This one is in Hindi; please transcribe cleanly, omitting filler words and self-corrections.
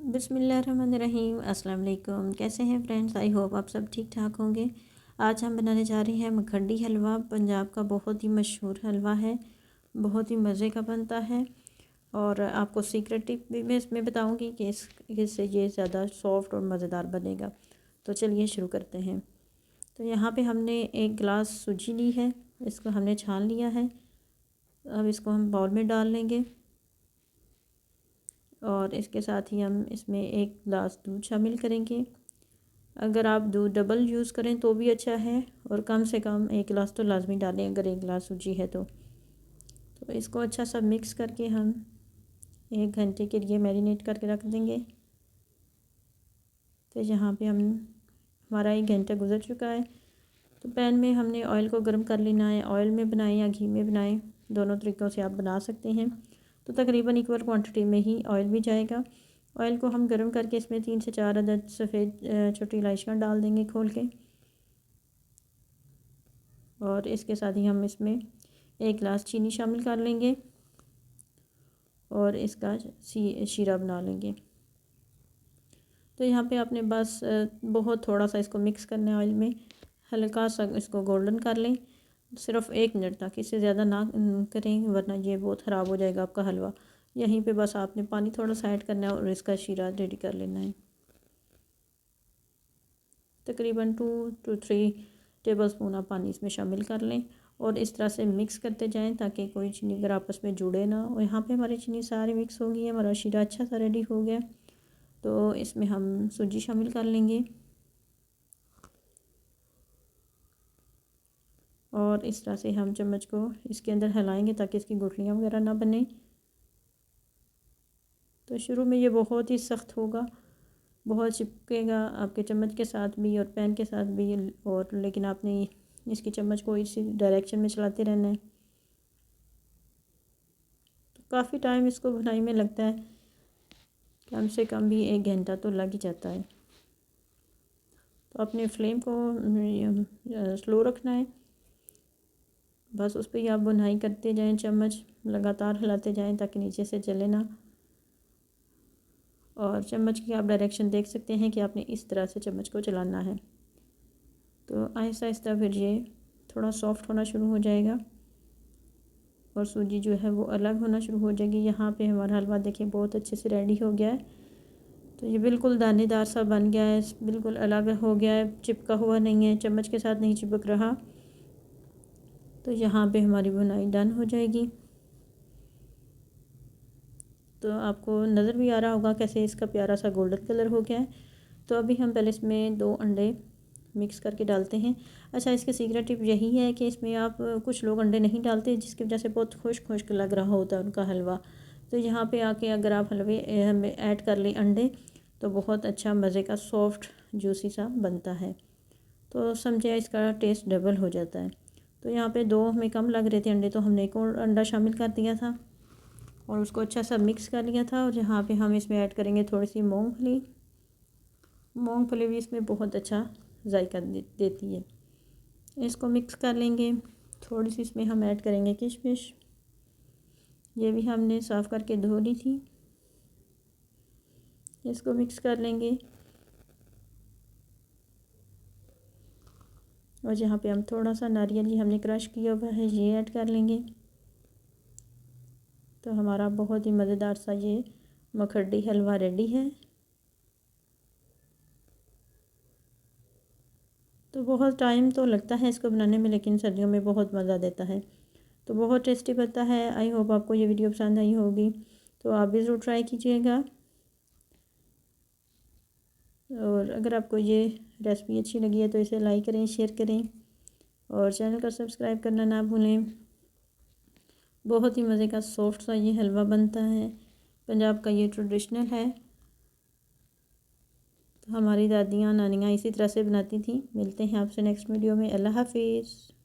बिस्मिल्लाहिर्रहमानिर्रहीम। अस्सलाम वालेकुम। कैसे हैं फ्रेंड्स? आई होप आप सब ठीक ठाक होंगे। आज हम बनाने जा रहे हैं मखड्डी हलवा। पंजाब का बहुत ही मशहूर हलवा है, बहुत ही मज़े का बनता है। और आपको सीक्रेट टिप भी मैं इसमें बताऊंगी कि इससे ये ज़्यादा सॉफ्ट और मज़ेदार बनेगा। तो चलिए शुरू करते हैं। तो यहाँ पे हमने एक गिलास सूजी ली है, इसको हमने छान लिया है। अब इसको हम बाउल में डाल लेंगे और इसके साथ ही हम इसमें एक गिलास दूध शामिल करेंगे। अगर आप दूध डबल यूज़ करें तो भी अच्छा है, और कम से कम एक गिलास तो लाजमी डालें अगर एक गिलास सूजी है तो इसको अच्छा सा मिक्स करके हम 1 घंटे के लिए मैरिनेट करके रख देंगे। तो यहाँ पे हमारा 1 घंटा गुजर चुका है। तो पैन में हमने ऑयल को गर्म कर लेना है। ऑयल में बनाएं या घी में बनाएं, दोनों तरीक़ों से आप बना सकते हैं। तो तकरीबन इक्वल क्वांटिटी में ही ऑयल भी जाएगा। ऑयल को हम गर्म करके इसमें 3 से 4 अदद सफ़ेद छोटी इलायचियाँ डाल देंगे खोल के। और इसके साथ ही हम इसमें 1 गिलास चीनी शामिल कर लेंगे और इसका शीरा बना लेंगे। तो यहाँ पे आपने बस बहुत थोड़ा सा इसको मिक्स करना है ऑयल में, हल्का सा इसको गोल्डन कर लें, सिर्फ 1 मिनट तक, इससे ज़्यादा ना करें वरना ये बहुत ख़राब हो जाएगा आपका हलवा। यहीं पे बस आपने पानी थोड़ा सा ऐड करना है और इसका शीरा रेडी कर लेना है। तकरीबन 2 to 3 टेबलस्पून आप पानी इसमें शामिल कर लें और इस तरह से मिक्स करते जाएं ताकि कोई चीनी अगर आपस में जुड़े ना। और यहाँ पे हमारी चीनी सारी मिक्स हो गई है, हमारा शीरा अच्छा सा रेडी हो गया। तो इसमें हम सूजी शामिल कर लेंगे और इस तरह से हम चम्मच को इसके अंदर हिलाएंगे ताकि इसकी गुठलियाँ वगैरह ना बने। तो शुरू में ये बहुत ही सख्त होगा, बहुत चिपकेगा आपके चम्मच के साथ भी और पैन के साथ भी, और लेकिन आपने इसकी चम्मच को इसी डायरेक्शन में चलाते रहना है। तो काफ़ी टाइम इसको बनाने में लगता है, कम से कम भी 1 घंटा तो लग ही जाता है। तो अपने फ्लेम को स्लो रखना है, बस उस पर ही आप बुनाई करते जाएं, चम्मच लगातार हिलाते जाएं ताकि नीचे से जले ना। और चम्मच की आप डायरेक्शन देख सकते हैं कि आपने इस तरह से चम्मच को चलाना है। तो आहिस्ता आहिस्ता फिर ये थोड़ा सॉफ्ट होना शुरू हो जाएगा और सूजी जो है वो अलग होना शुरू हो जाएगी। यहाँ पे हमारा हलवा देखिए बहुत अच्छे से रेडी हो गया है। तो ये बिल्कुल दानेदार सा बन गया है, बिल्कुल अलग हो गया है, चिपका हुआ नहीं है, चम्मच के साथ नहीं चिपक रहा। तो यहाँ पे हमारी बुनाई डन हो जाएगी। तो आपको नज़र भी आ रहा होगा कैसे इसका प्यारा सा गोल्डन कलर हो गया है। तो अभी हम पहले इसमें 2 अंडे मिक्स करके डालते हैं। अच्छा, इसकी सीक्रेट टिप यही है कि इसमें आप कुछ लोग अंडे नहीं डालते जिसकी वजह से बहुत खुश्क खुश्क लग रहा होता है उनका हलवा। तो यहाँ पे आके अगर आप हलवे में ऐड कर लें अंडे तो बहुत अच्छा मज़े का सॉफ्ट जूसी सा बनता है। तो समझे इसका टेस्ट डबल हो जाता है। तो यहाँ पे 2 हमें कम लग रहे थे अंडे, तो हमने एक और अंडा शामिल कर दिया था और उसको अच्छा सा मिक्स कर लिया था। और यहाँ पे हम इसमें ऐड करेंगे थोड़ी सी मूंगफली। मूंगफली भी इसमें बहुत अच्छा जायका देती है। इसको मिक्स कर लेंगे। थोड़ी सी इसमें हम ऐड करेंगे किशमिश, ये भी हमने साफ़ करके धो ली थी। इसको मिक्स कर लेंगे और यहाँ पे हम थोड़ा सा नारियल ही हमने क्रश किया हुआ है ये ऐड कर लेंगे। तो हमारा बहुत ही मज़ेदार सा ये मखड्डी हलवा रेडी है। तो बहुत टाइम तो लगता है इसको बनाने में, लेकिन सर्दियों में बहुत मज़ा देता है। तो बहुत टेस्टी बनता है। आई होप आपको ये वीडियो पसंद आई होगी, तो आप भी ज़रूर ट्राई कीजिएगा। और अगर आपको ये रेसिपी अच्छी लगी है तो इसे लाइक करें, शेयर करें और चैनल को सब्सक्राइब करना ना भूलें। बहुत ही मज़े का सॉफ्ट सा ये हलवा बनता है, पंजाब का ये ट्रेडिशनल है। तो हमारी दादियाँ नानियाँ इसी तरह से बनाती थी। मिलते हैं आपसे नेक्स्ट वीडियो में। अल्लाह हाफिज़।